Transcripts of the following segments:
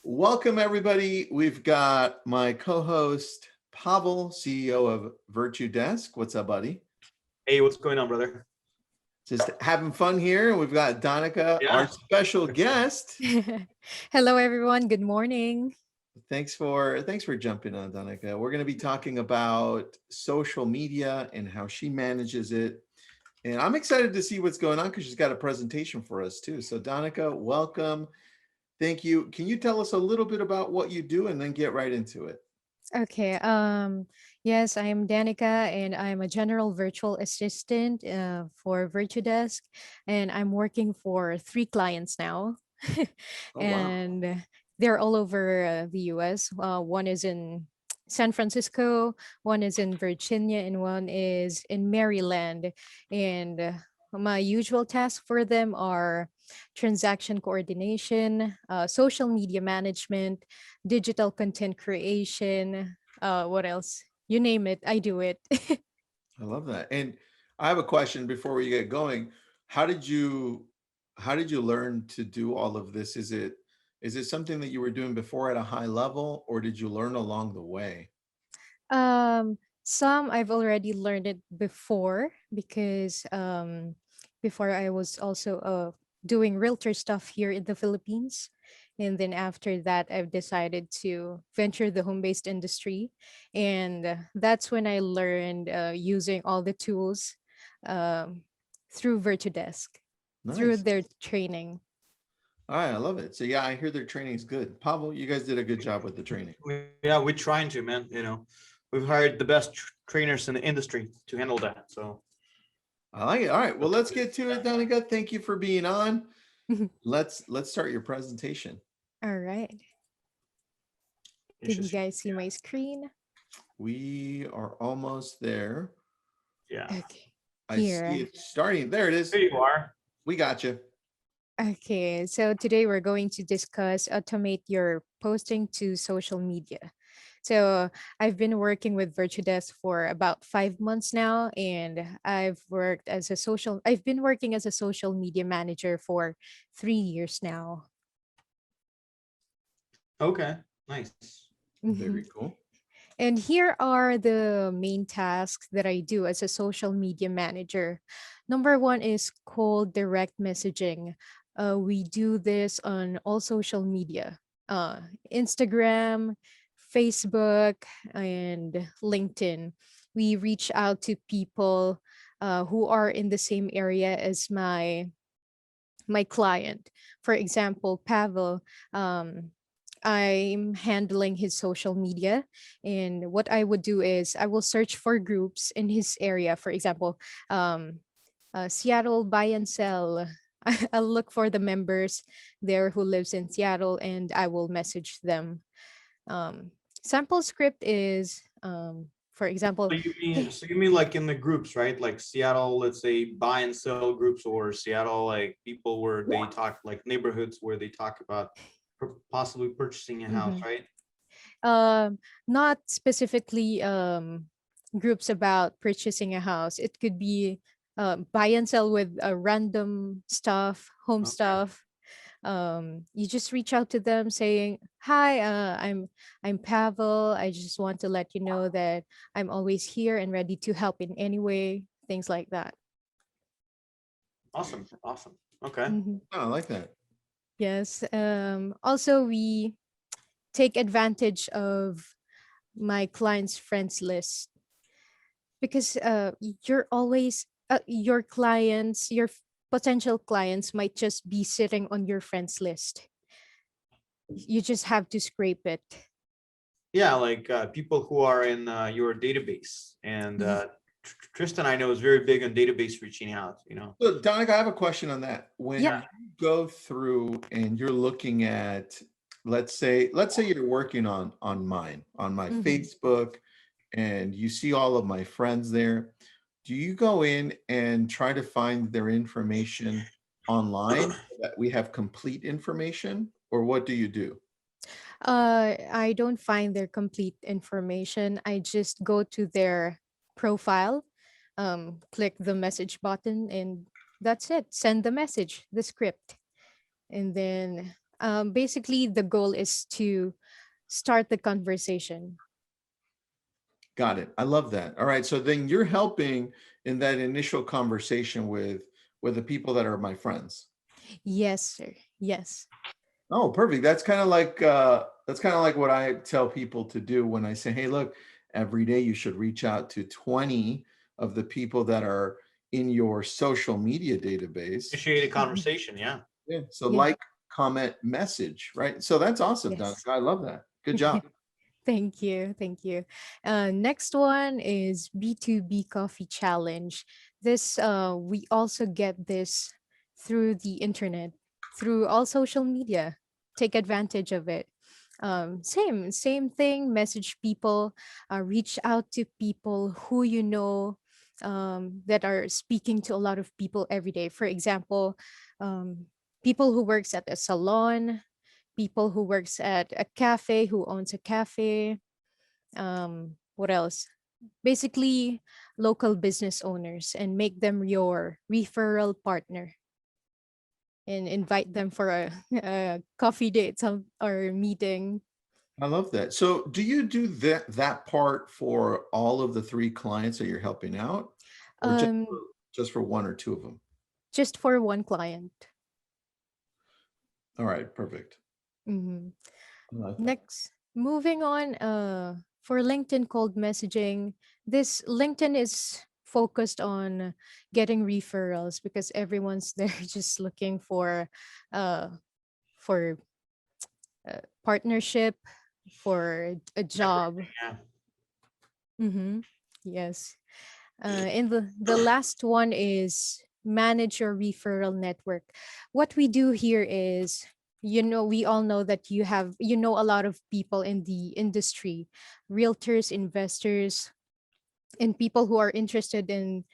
Welcome, everybody. We've got my co-host, Pavel, CEO of Virtudesk. What's up, buddy? Hey, what's going on, brother? Just having fun here. We've got Donica, our special guest. Hello, everyone. Good morning. Thanks for jumping on, Donica. We're going to be talking about social media and how she manages it. And I'm excited to see what's going on because she's got a presentation for us too. So Donica, welcome. Thank you. Can you tell us a little bit about what you do and then get right into it? Okay. Yes, I am Danica, and I'm a general virtual assistant for Virtudesk, and I'm working for 3 clients now, Oh, wow. and they're all over the U.S. One is in San Francisco, one is in Virginia, and one is in Maryland. And my usual tasks for them are transaction coordination, social media management, digital content creation. What else? You name it, I do it. I love that. And I have a question before we get going. How did you learn to do all of this? Is it something that you were doing before at a high level, or did you learn along the way? Some I've already learned it before because before I was also doing realtor stuff here in the Philippines. And then after that, I've decided to venture the home-based industry. And that's when I learned using all the tools um, through Virtudesk, through Nice. their training. All right, I love it. So yeah, I hear their training is good. Pavel, you guys did a good job with the training. Yeah, we're trying to, man. We've hired the best trainers in the industry to handle that. So I like it. All right, well, let's get to it, Danica. Thank you for being on. Let's start your presentation. All right. Can you guys see my screen? We are almost there. Yeah. Okay. I see it starting. There it is. There you are. We got you. Okay, so today we're going to discuss automate your posting to social media. So I've been working with Virtudesk for about 5 months now, and I've been working as a social media manager for 3 years now. Okay, nice. Very cool. And here are the main tasks that I do as a social media manager. Number one is called direct messaging. We do this on all social media, Instagram, Facebook, and LinkedIn. We reach out to people who are in the same area as my client. For example, Pavel, I'm handling his social media. And what I would do is I will search for groups in his area. For example, Seattle buy and sell. I'll look for the members there who lives in Seattle, and I will message them. Sample script is, for example, So you mean like in the groups, right? Like Seattle, let's say buy and sell groups, or Seattle, like people where they talk, like neighborhoods where they talk about possibly purchasing a house, right? Not specifically groups about purchasing a house. It could be buy and sell with random stuff, home stuff. You just reach out to them saying, "Hi, I'm Pavel. I just want to let you know that I'm always here and ready to help in any way." Things like that. Awesome. Okay. Oh, I like that. Yes. Also, we take advantage of my clients' friends list because you're always your clients, potential clients might just be sitting on your friends list. You just have to scrape it. Yeah, like people who are in your database. And Tristan, I know, is very big on database reaching out, So, Donica, I have a question on that. When Yeah. you go through and you're looking at, let's say you're working on my Facebook, and you see all of my friends there. Do you go in and try to find their information online so that we have complete information, or what do you do? I don't find their complete information. I just go to their profile, click the message button, and That's it. Send the message, the script. And then basically the goal is to start the conversation. Got it. I love that. All right. So then you're helping in that initial conversation with the people that are my friends. Yes, sir. Yes. Oh, perfect. That's kind of like what I tell people to do when I say, "Hey, look, every day you should reach out to 20 of the people that are in your social media database." Initiate a Mhm. conversation. Yeah. Yeah. So Yeah. like, comment, message, right? So that's awesome, Donica. Yes. I love that. Good job. Thank you. Thank you. Next one is B2B Coffee Challenge. This, we also get this through the internet, through all social media. Take advantage of it. Same thing. Message people, reach out to people who you know, that are speaking to a lot of people every day. For example, um, people who works at a salon, people who works at a cafe, who owns a cafe. What else? Basically, local business owners, and make them your referral partner, and invite them for a, a coffee date, some or meeting. I love that. So do you do that part for all of the three clients that you're helping out, or Um, just for one or two of them? just for one client. All right, perfect. Mhm. I like that. Next, moving on, for LinkedIn cold messaging, this LinkedIn is focused on getting referrals because everyone's there just looking uh for partnership, for a job. Yeah. Mm-hmm. Yes. And the last one is manage your referral network. What we do here is, we all know that you know a lot of people in the industry, realtors, investors, and people who are interested in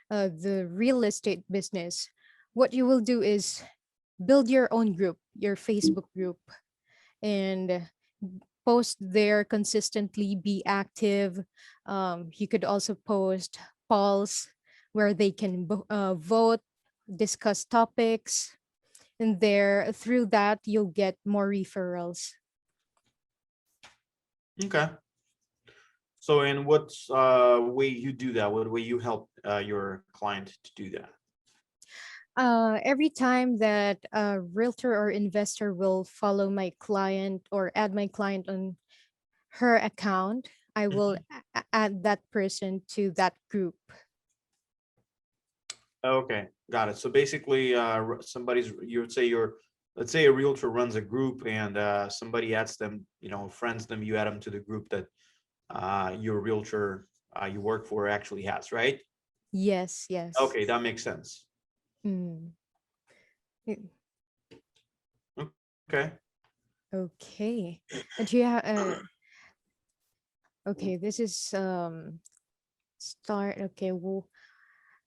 the real estate business. What you will do is build your own group, your Facebook group, and post there consistently, be active. You could also post polls where they can vote, discuss topics, and there through that you'll get more referrals. Okay. So in what way you do that? What way you help your client to do that? Every time that a realtor or investor will follow my client or add my client on her account, I will Mhm. add that person to that group. Okay, got it. So basically, somebody's, you would say let's say a realtor runs a group and somebody adds them, friends them, you add them to the group that your realtor you work for actually has, right? Yes, yes. Okay, that makes sense. Mm. Mm, Okay. okay. Do you have okay, this is start. Okay, well,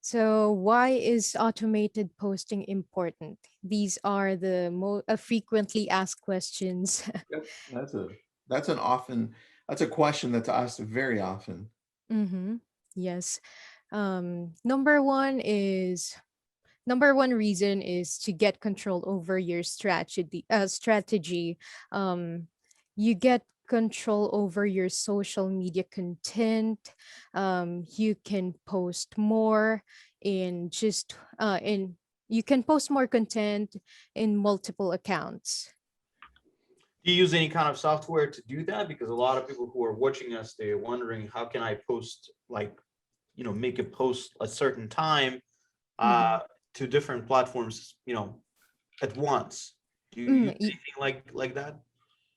so why is automated posting important? These are the most frequently asked questions. Yep. That's an often that's a question that's asked very often. Mm-hmm. Yes. Number one is number one reason is to get control over your strategy. um you get control over your social media content. You can post more in just in you can post more content in multiple accounts. Do you use any kind of software to do that? Because a lot of people who are watching us, they're wondering, how can I post, like, make a post a certain time Mhm. uh, to different platforms, at once? Do you use Mm, anything like that?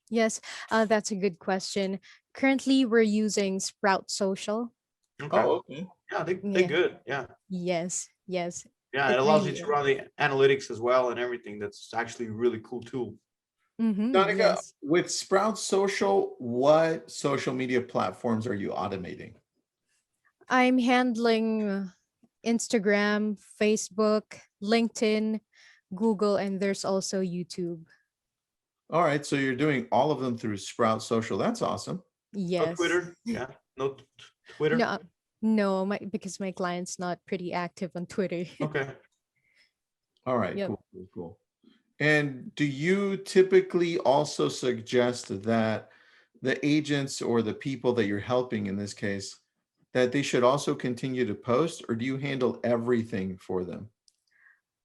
yes, that's a good question. Currently we're using Sprout Social. Okay. Oh, okay. Yeah, they Yeah. good. Yeah. Yes, yes, Yeah, it it allows you really to is. run the analytics as well and everything. That's actually a really cool tool. Mm-hmm, Donica, yes. with Sprout Social, what social media platforms are you automating? I'm handling Instagram, Facebook, LinkedIn, Google, and there's also YouTube. All right, so you're doing all of them through Sprout Social. That's awesome. No Yes. Twitter. Yeah. No Twitter. No, no, because my client's not pretty active on Twitter. Okay. All right, Yep. cool, cool, cool. And do you typically also suggest that the agents or the people that you're helping in this case, that they should also continue to post, or do you handle everything for them?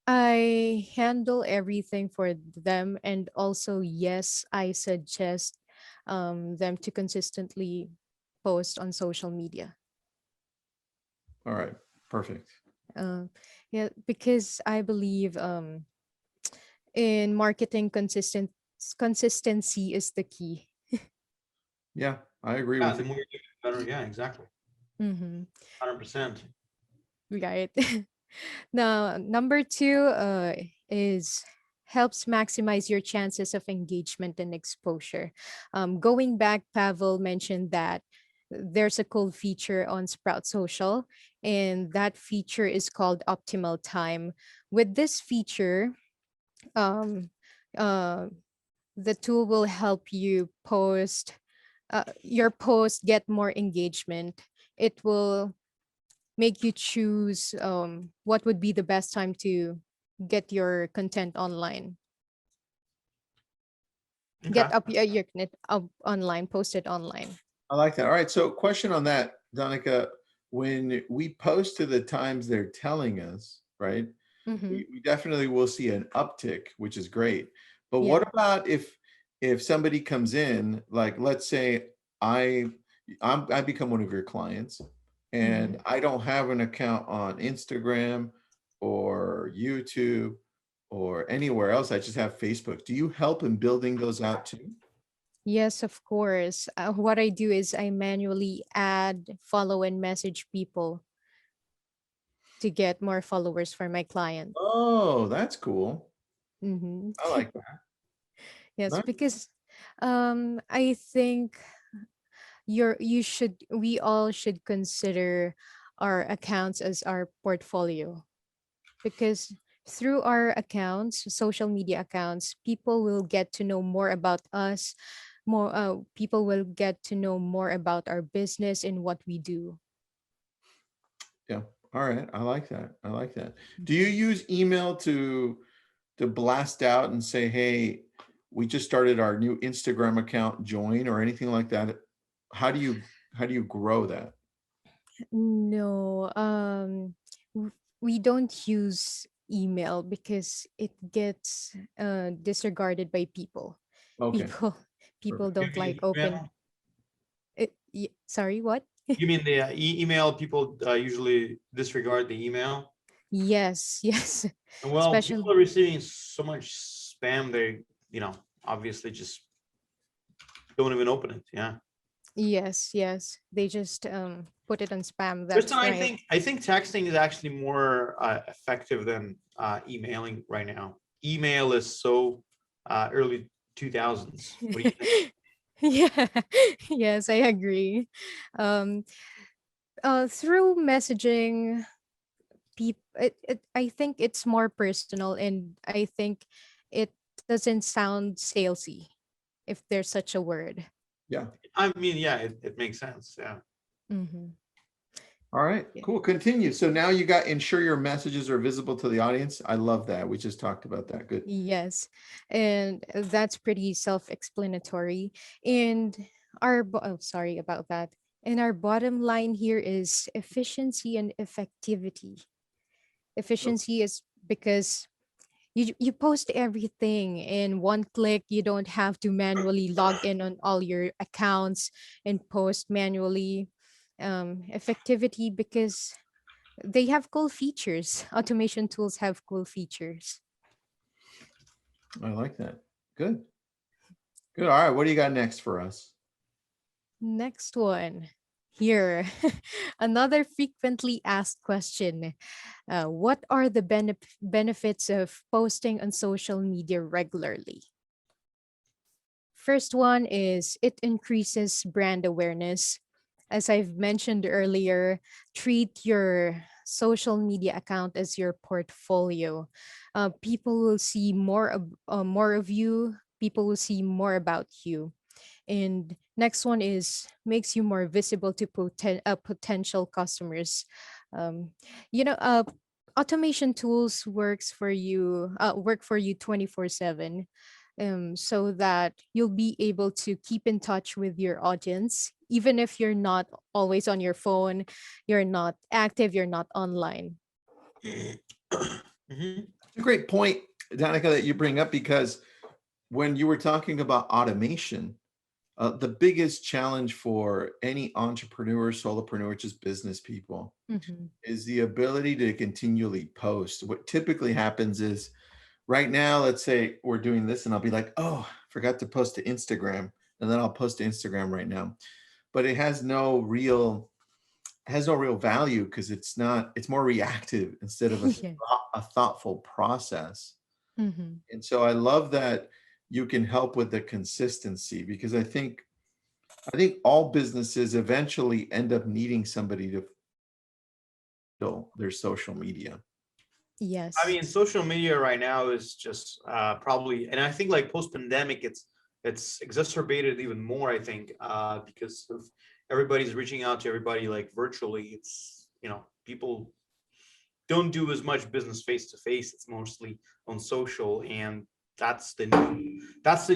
I handle everything for them, and also, yes, I suggest them to consistently post on social media. All right, perfect. Uh, yeah, because I believe in marketing, consistency is the key. Yeah, I agree Yeah, with the you. more you do, the better. Yeah, exactly. Mm-hmm. 100%. Right. Now, number two is helps maximize your chances of engagement and exposure. Going back, Pavel mentioned that there's a cool feature on Sprout Social, and that feature is called Optimal Time. With this feature, um, uh, the tool will help you post your post get more engagement. It will make you choose what would be the best time to get your content online, Okay. get up your content up online, post it online. I like that. All right, so question on that, Donica. When we post to the times they're telling us, right? Mm-hmm. We definitely will see an uptick, which is great. But Yeah. what about if somebody comes in, like let's say I I become one of your clients Mm-hmm. and I don't have an account on Instagram or YouTube or anywhere else. I just have Facebook. Do you help in building those out too? Yes, of course. What I do is I manually add, follow, and message people to get more followers for my client. Oh, that's cool. Mm-hmm. I like that. Yes, Nice. because I think we all should consider our accounts as our portfolio, because through our accounts, social media accounts, people will get to know more about us. More people will get to know more about our business and what we do. Yeah. All right. I like that. I like that. Do you use email to blast out and say, "Hey, we just started our new Instagram account, join," or anything like that? How do you grow that? No, we don't use email because it gets disregarded by people. Okay, People people perfect. You don't like mean open email? it. Sorry, what? You mean the email? People usually disregard the email. Yes, yes. And well, people Especially, are receiving so much spam. They, you know, obviously just don't even open it. Yeah. yes, yes. They just put it on spam. Kristen, That's right. I think texting is actually more effective than emailing right now. Email is so early 2000s. What do you think? Yeah. Yes, I agree. Um through messaging, I think it's more personal, and I think it doesn't sound salesy, if there's such a word. Yeah. I mean, yeah, it makes sense. Yeah. Mm-hmm. All right, cool. Continue. So now you got ensure your messages are visible to the audience. I love that. We just talked about that. Good. Yes, and that's pretty self-explanatory. And oh, sorry about that. And our bottom line here is efficiency and effectivity. Efficiency is because you post everything in one click. You don't have to manually log in on all your accounts and post manually. Effectivity because they have cool features. Automation tools have cool features. I like that. Good. Good. All right. What do you got next for us? Next one. Here, another frequently asked question. What are the benefits of posting on social media regularly? First one is it increases brand awareness. As I've mentioned earlier, treat your social media account as your portfolio. People will see more of you. People will see more about you. And next one is makes you more visible to potential customers. Um, you know, automation tools work for you 24/7, so that you'll be able to keep in touch with your audience even if you're not always on your phone, you're not active, you're not online. Mhm. It's a great point, Danica, that you bring up, because when you were talking about automation, the biggest challenge for any entrepreneur, solopreneur, just business people, Mhm. is the ability to continually post. What typically happens is, right now, let's say we're doing this and I'll be like, oh, forgot to post to Instagram. And then I'll post to Instagram right now. But it has no real value, because it's more reactive instead of Yeah. a thoughtful process. Mhm. And so I love that you can help with the consistency, because I think all businesses eventually end up needing somebody to fill their social media. I Yes. mean, social media right now is just probably, and I think like post pandemic, it's exacerbated even more. I think because of everybody's reaching out to everybody like virtually. It's people don't do as much business face to face. It's mostly on social, and that's the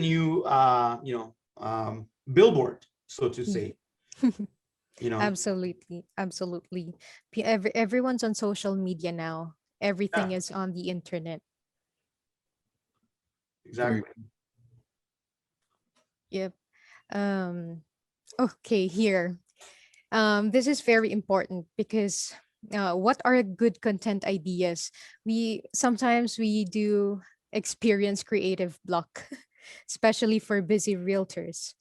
new billboard, so to Yeah. say. You know, Absolutely. Absolutely. Everyone's on social media now. yeah, Everything is on the internet. Very exactly. Yep. Um, okay, here. This is very important because what are good content ideas? We do experience creative block, especially for busy realtors.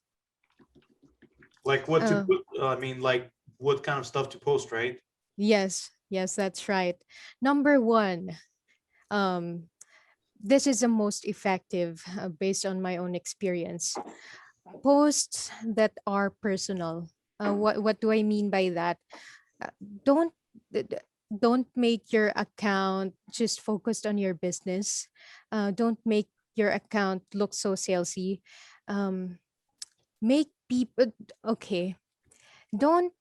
Like what to Uh, put. I mean, like what kind of stuff to post, right? yes, yes, that's right. Number one, um, this is the most effective based on my own experience. Posts that are personal. What do I mean by that? uh, don't d- d- don't make your account just focused on your business. Don't make your account look so salesy. um, make people okay, don't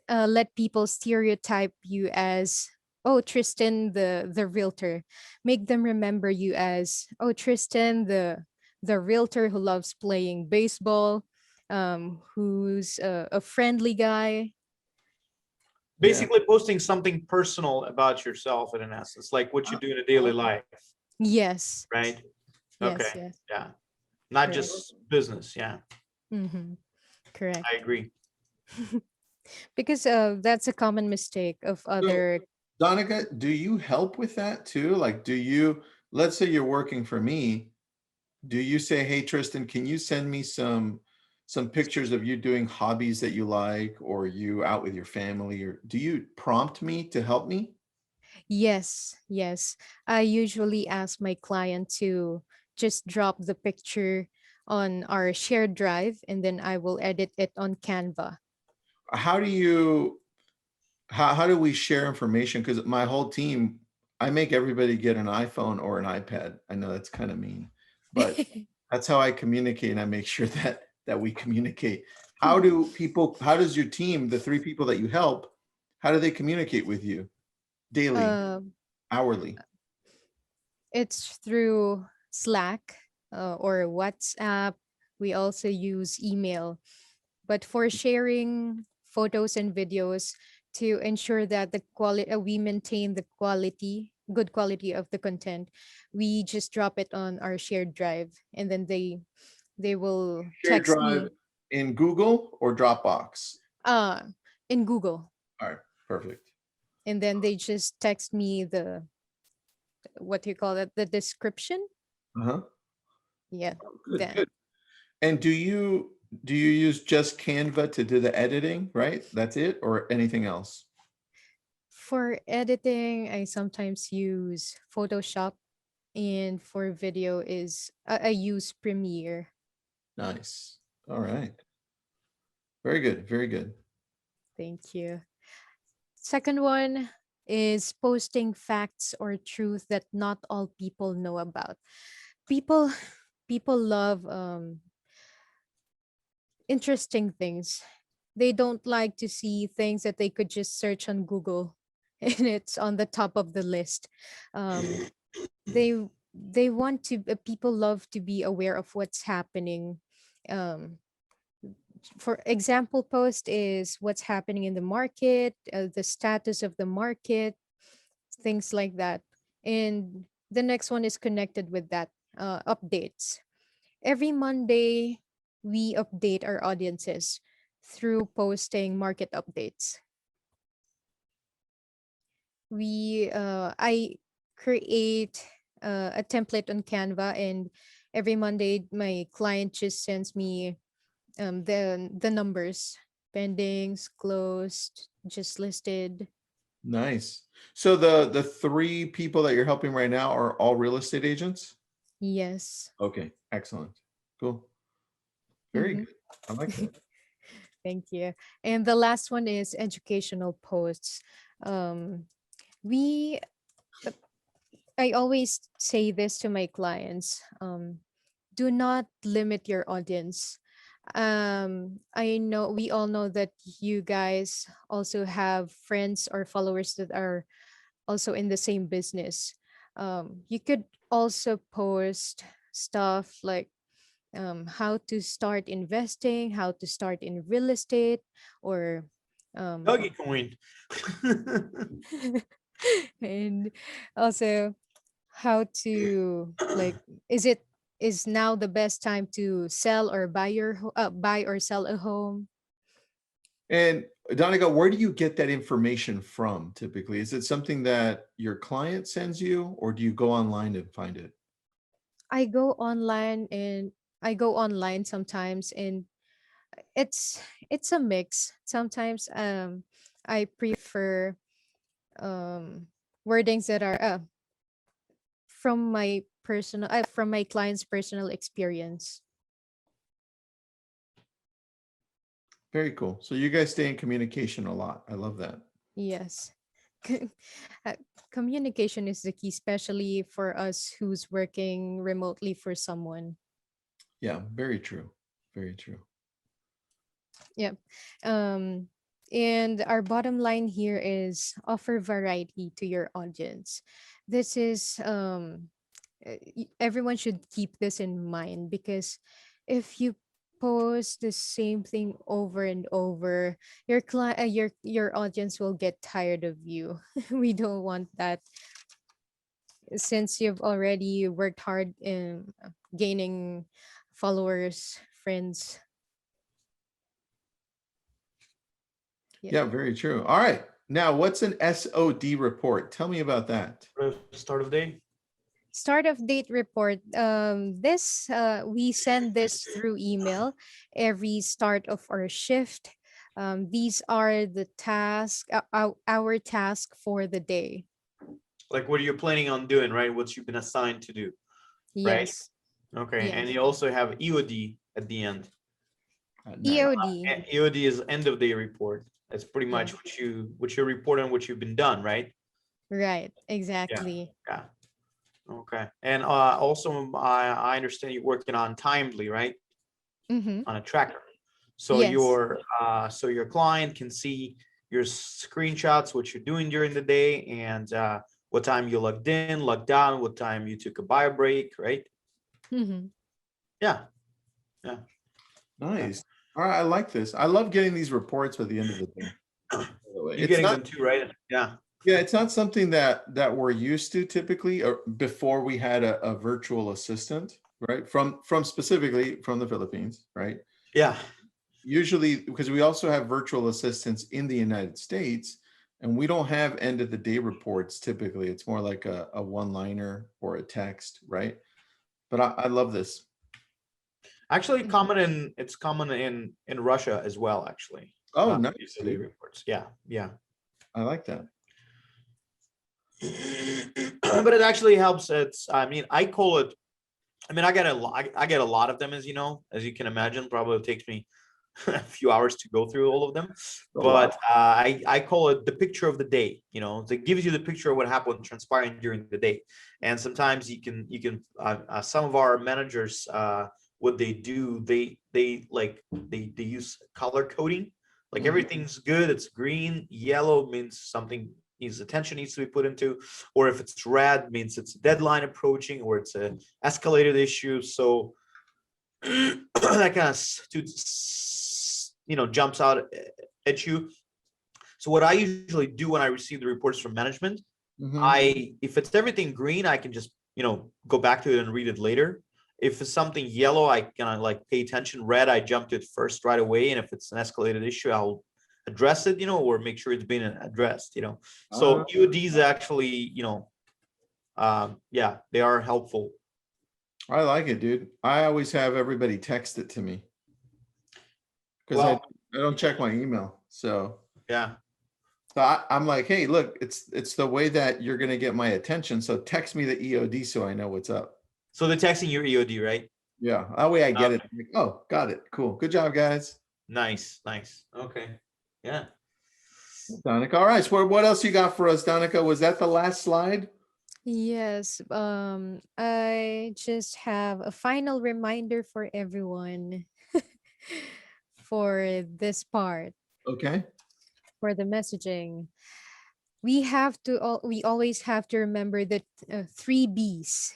let people stereotype you as, oh, Tristan, the realtor. Make them remember you as, oh, Tristan, the realtor who loves playing baseball, who's a friendly guy. Yeah. Basically posting something personal about yourself in an essence, like what you do in a daily life, Yes, right? Okay, yes, yes. yeah, not Correct. just business. Yeah, Mm-hmm. Correct. I agree. Because that's a common mistake of So, other. Donica, do you help with that too? Like, let's say you're working for me, do you say, hey, Tristan, can you send me some pictures of you doing hobbies that you like, or you out with your family, or do you prompt me to help me? Yes, yes. I usually ask my client to just drop the picture on our shared drive and then I will edit it on Canva. How do you how do we share information? Because my whole team, I make everybody get an iPhone or an iPad. I know that's kind of mean, but that's how I communicate, and I make sure that we communicate. How does your team, the three people that you help, how do they communicate with you daily, um, hourly? it's through Slack or WhatsApp. We also use email. But for sharing photos and videos, to ensure that the quality we maintain the good quality of the content, we just drop it on our shared drive and then they will Share text drive me in Google or Dropbox? uh in Google, All right, perfect. and then they just text me the, what do you call it, the description. Uh-huh. Yeah, Good, then good. And do you use just Canva to do the editing, right? That's it, or anything else? for editing I sometimes use Photoshop, and for video is I use Premiere. Nice. All right. Very good. Very good. Thank you. Second one is posting facts or truth that not all people know about. People people love interesting things. They don't like to see things that they could just search on Google. and it's on the top of the list. Um, they they want to people love to be aware of what's happening. Um, for example, post is what's happening in the market, the status of the market, things like that. And the next one is connected with that, updates. Every Monday, we update our audiences through posting market updates. I create a template on Canva, and every Monday, my client just sends me the numbers, pendings, closed, just listed. Nice. So the three people that you're helping right now are all real estate agents? Yes. Okay, excellent. Cool. Very Hmm. good. I like that. Thank you. And the last one is educational posts. Um, we I always say this to my clients. Do not limit your audience. I know we all know that you guys also have friends or followers that are also in the same business. You could also post stuff like, how to start investing, how to start in real estate, or um, Dogecoin. and also how to like, is now the best time to sell or buy or sell a home. And Donegal, where do you get that information from typically? Is it something that your client sends you, or do you go online and find it? I go online and I go online sometimes, and it's it's a mix. Sometimes I prefer um wordings that are from my client's personal experience. Very cool. So you guys stay in communication a lot. I love that. Yes. Uh, Communication is the key, especially for us who's working remotely for someone. Yeah, very true. Very true. Yep. Um, and our bottom line here is offer variety to your audience. This is everyone should keep this in mind, because if you post the same thing over and over, your audience will get tired of you. We don't want that, since you've already worked hard in gaining followers, friends. Yeah. Yeah, very true. All right. Now, what's an SOD report? Tell me about that. Start of day. Start of date report. This we send this through email every start of our shift. These are the our task for the day. Like what you're planning on doing, right? What you've been assigned to do, right? Yes. Okay. And Yes. you also have EOD at the end. Nice. EOD. EOD is end of day report. That's pretty Yeah. much what you report on what you've been done, right? Right. Yeah. Exactly. Yeah. Okay. And also, I understand you're working on Timely, right? Mm-hmm. On a tracker. So Yes. your client can see your screenshots, what you're doing during the day, and what time you logged in, logged out, what time you took a bio break, right? Mm-hmm. Yeah. Yeah. Okay. Nice. All right. I like this. I love getting these reports at the end of the day. By the way. You getting them too, right? Yeah. Yeah, it's not something that we're used to typically, or before we had a virtual assistant, right? From specifically from the Philippines, right? Yeah. Usually, because we also have virtual assistants in the United States, and we don't have end of the day reports typically. It's more like a one-liner or a text, right? But I love this. Actually, Mm-hmm. it's common in Russia as well, actually. Oh, nice, Day dude. reports. Yeah. Yeah. I like that. But it actually helps. I mean, I call it, I mean, I get a lot of them, as you know, as you can imagine. Probably it takes me a few hours to go through all of them. Oh, wow. But I call it the picture of the day. You know, it gives you the picture of what happened transpiring during the day. And sometimes some of our managers, what they do, they use color coding. Like Mhm. everything's good. It's green. Yellow means something attention needs to be put into, or if it's red means it's a deadline approaching, or it's an escalated issue. So that kind of jumps out at you. So what I usually do when I receive the reports from management, if it's everything green, I can just go back to it and read it later. If it's something yellow, I can like pay attention. Red, I jump to it first right away, and if it's an escalated issue, I'll address it, or make sure it's being addressed. So EODs actually, yeah, they are helpful. I like it, dude. I always have everybody text it to me because I don't check my email. So yeah. So I'm like, hey, look, it's the way that you're gonna get my attention. So text me the EOD so I know what's up. So they're texting your EOD, right? Yeah, that way I get it. Like, oh, got it. Cool. Good job, guys. Nice. Okay. Yeah. Donica. All right. So what else you got for us, Donica? Was that the last slide? Yes. I just have a final reminder for everyone for this part, Okay. for the messaging. We always have to remember that three B's.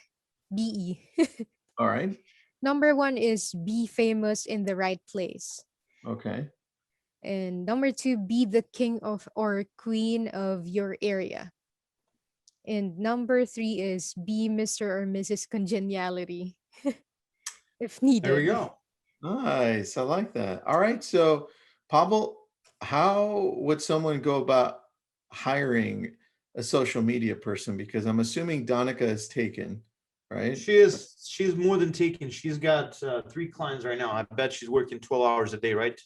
BE. All right. Number one is be famous in the right place. Okay. And number two, be the king of or queen of your area. And number three is be Mr. or Mrs. Congeniality if There we needed. go. Nice. I like that. All right. So, Pavel, how would someone go about hiring a social media person? Because I'm assuming Donica is taken, right? She's more than taken. She's got 3 clients right now. I bet she's working 12 hours a day, right,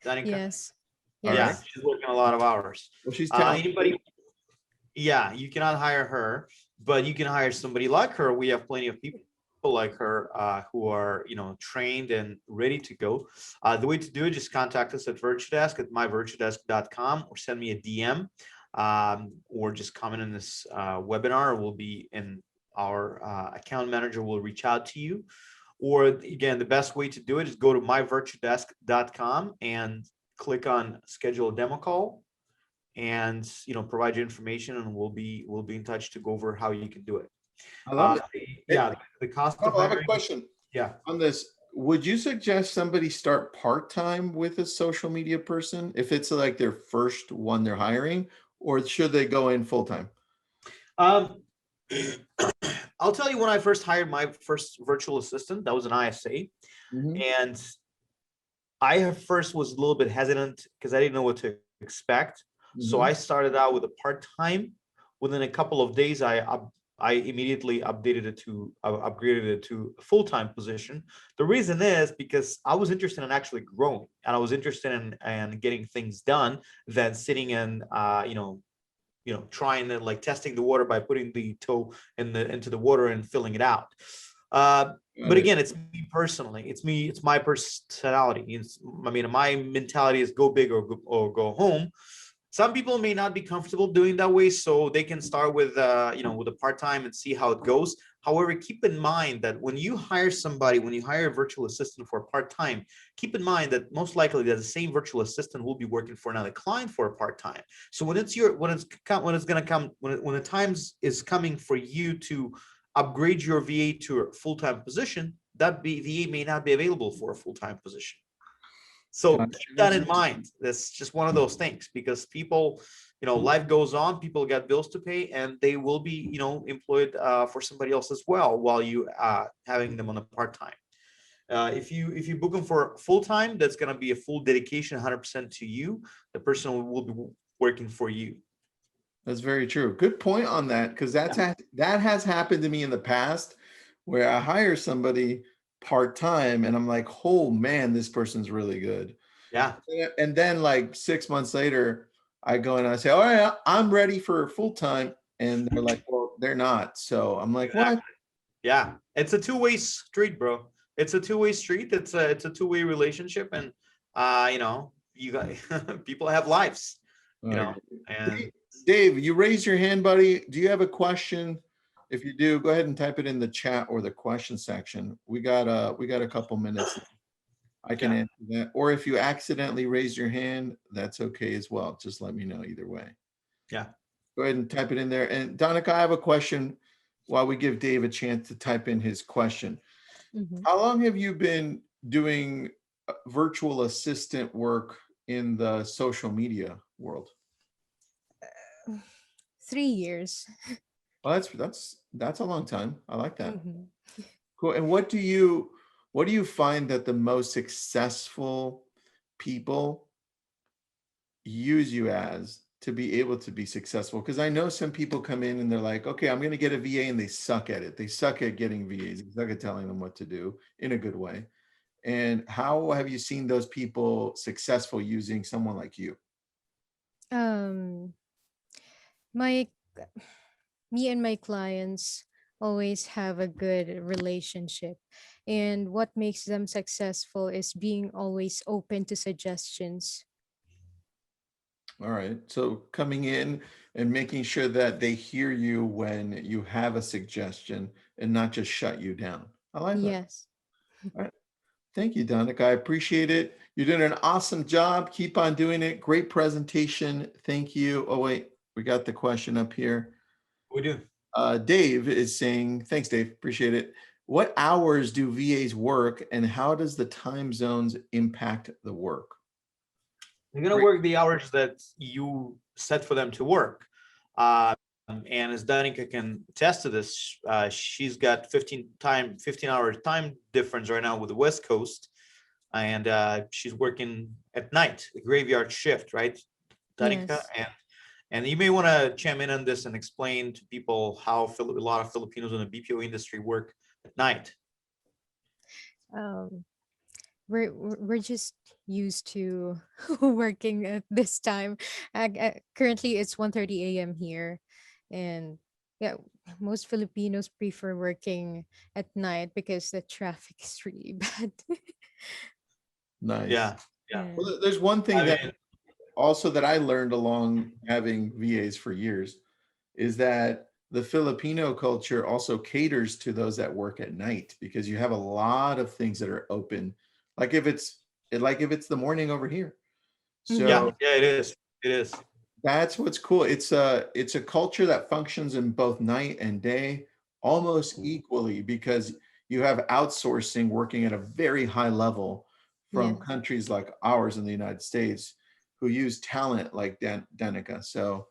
Danica? Yes. Yeah, Yes. she's working a lot of hours. Well, she's talented. Anybody? Yeah, you cannot hire her, but you can hire somebody like her. We have plenty of people like her who are trained and ready to go. The way to do it, just contact us at Virtudesk at myvirtudesk.com, or send me a DM, or just comment in this webinar. We'll be in our account manager will reach out to you. Or again, the best way to do it is go to myvirtudesk.com and click on schedule a demo call, and provide your information, and we'll be in touch to go over how you can do it. I love it. Yeah, the cost of I have a hiring. question. Yeah. On this, would you suggest somebody start part-time with a social media person if it's like their first one they're hiring, or should they go in full-time? I'll tell you, when I first hired my first virtual assistant, that was an ISA, and I first was a little bit hesitant because I didn't know what to expect. So I started out with a part-time. Within a couple of days, I immediately upgraded it to a full-time position. The reason is because I was interested in actually growing, and I was interested in getting things done than sitting and trying to like testing the water by putting the toe into the water and filling it out. But again, it's me personally. It's my personality. My mentality is go big or go home. Some people may not be comfortable doing that way, so they can start with with a part-time and see how it goes. However, keep in mind that when you hire a virtual assistant for part-time, keep in mind that most likely that the same virtual assistant will be working for another client for a part-time. So when the time is coming for you to upgrade your VA to a full-time position, that VA may not be available for a full-time position. So keep that in mind. That's just one of those things, because people, life goes on, people got bills to pay, and they will be, employed for somebody else as well while you having them on a part-time. If you book them for full-time, that's going to be a full dedication, 100% to you. The person will be working for you. That's very true. Good point on that, because that has happened to me in the past, where I hire somebody part-time and I'm like, oh man, this person's really good. Yeah. And then like 6 months later, I go and I say, all right, I'm ready for full-time. And they're like, well, they're not. So I'm like, what? Yeah. It's a two-way street, bro. It's a two-way street. It's a two-way relationship. And you guys, people have lives, and Dave, you raise your hand, buddy. Do you have a question? If you do, go ahead and type it in the chat or the question section. We got a couple minutes. I can answer that. Or if you accidentally raise your hand, that's okay as well. Just let me know either way. Yeah. Go ahead and type it in there. And Donica, I have a question while we give Dave a chance to type in his question. Mhm. How long have you been doing virtual assistant work in the social media world? 3 years. Well, that's a long time. I like that. Mhm. Cool. And what do you find that the most successful people use you as to be able to be successful? Because I know some people come in and they're like, okay, I'm going to get a VA, and they suck at it. They suck at getting VAs. They suck at telling them what to do in a good way. And how have you seen those people successful using someone like you? Um, my Me and my clients always have a good relationship, and what makes them successful is being always open to suggestions. All right. So coming in and making sure that they hear you when you have a suggestion and not just shut you down. I like that. Yes. All right. Thank you, Donica. I appreciate it. You're doing an awesome job. Keep on doing it. Great presentation. Thank you. Oh, wait, we got the question up here. We do. Dave is saying, thanks, Dave. Appreciate it. What hours do VAs work, and how does the time zones impact the work? They're gonna Great. work the hours that you set for them to work. And as Danica can attest to this, she's got 15-hour time difference right now with the West Coast, and she's working at night, the graveyard shift, right, Danica? Yes. And you may want to chime in on this and explain to people how a lot of Filipinos in the BPO industry work at night. Um, we're just used to working at this time. Currently, it's 1:30 a.m. here, and yeah, most Filipinos prefer working at night because the traffic is really bad. Nice. Yeah, yeah. Yeah. Well, there's one thing I that mean, also that I learned along having VAs for years is that the Filipino culture also caters to those that work at night, because you have a lot of things that are open. Like if it's the morning over here. Mm-hmm. yeah, So yeah, it is. It is. that's what's cool. It's a culture that functions in both night and day almost equally, because you have outsourcing working at a very high level from Yes. countries like ours in the United States who use talent like Danica. So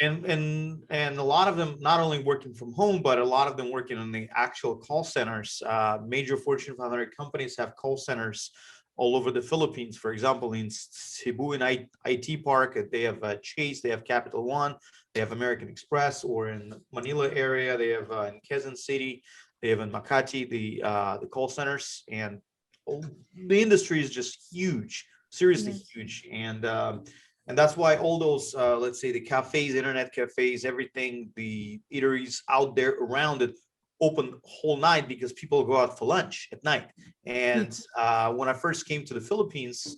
And a lot of them not only working from home, but a lot of them working in the actual call centers. Major Fortune 500 companies have call centers all over the Philippines. For example, in Cebu in IT Park, they have Chase, they have Capital One, they have American Express, or in Manila area, they have in Quezon City, they have in Makati the call centers, and the industry is just huge, seriously Yes. huge, and that's why all those let's say the cafes, internet cafes, everything, the eateries out there around it open whole night, because people go out for lunch at night. And Yes. when I first came to the Philippines,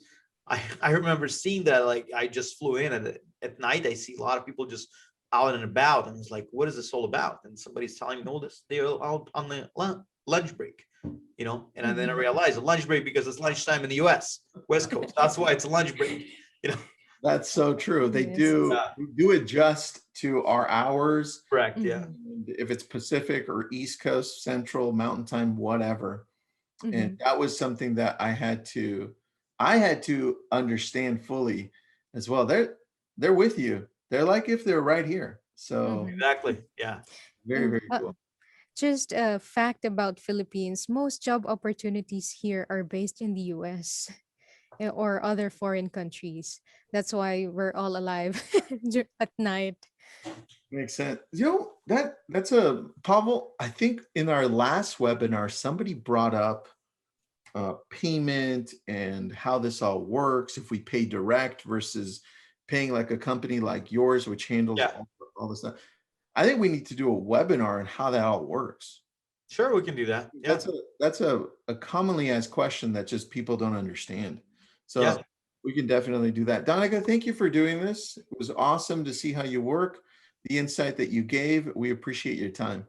I remember seeing that. Like, I just flew in, and at night I see a lot of people just out and about, and it's like, what is this all about? And somebody's telling me, no, this, they're out on the lunch break, and then I Mm-hmm. realized a lunch break because it's lunchtime in the US West Coast. That's why it's a lunch break, you know. that's so true. Yes. We do adjust to our hours. Correct. Yeah. Mm-hmm. And if it's Pacific or East Coast, Central, Mountain Time, whatever. And Mm-hmm. that was something that I had to understand fully as well. They're with you. They're like if they're right here. So Mm-hmm. Exactly. Yeah. very, And very cool. just a fact about Philippines, most job opportunities here are based in the US or other foreign countries. That's why we're all alive at night. Makes sense. That's a Pavel. I think in our last webinar, somebody brought up payment and how this all works, if we pay direct versus paying like a company like yours, which handles Yeah. all this stuff. I think we need to do a webinar on how that all works. Sure, we can do that. Yeah. That's a commonly asked question that just people don't understand. Yeah. So we can definitely do that. Donica, thank you for doing this. It was awesome to see how you work, the insight that you gave. We appreciate your time.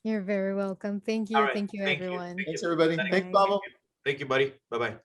You're very welcome. Thank All you. right. Thank you, Thank you. everyone. Thank you. Thanks, everybody. Thank Thanks, Bye. Pavel. Thank you, buddy. Bye bye.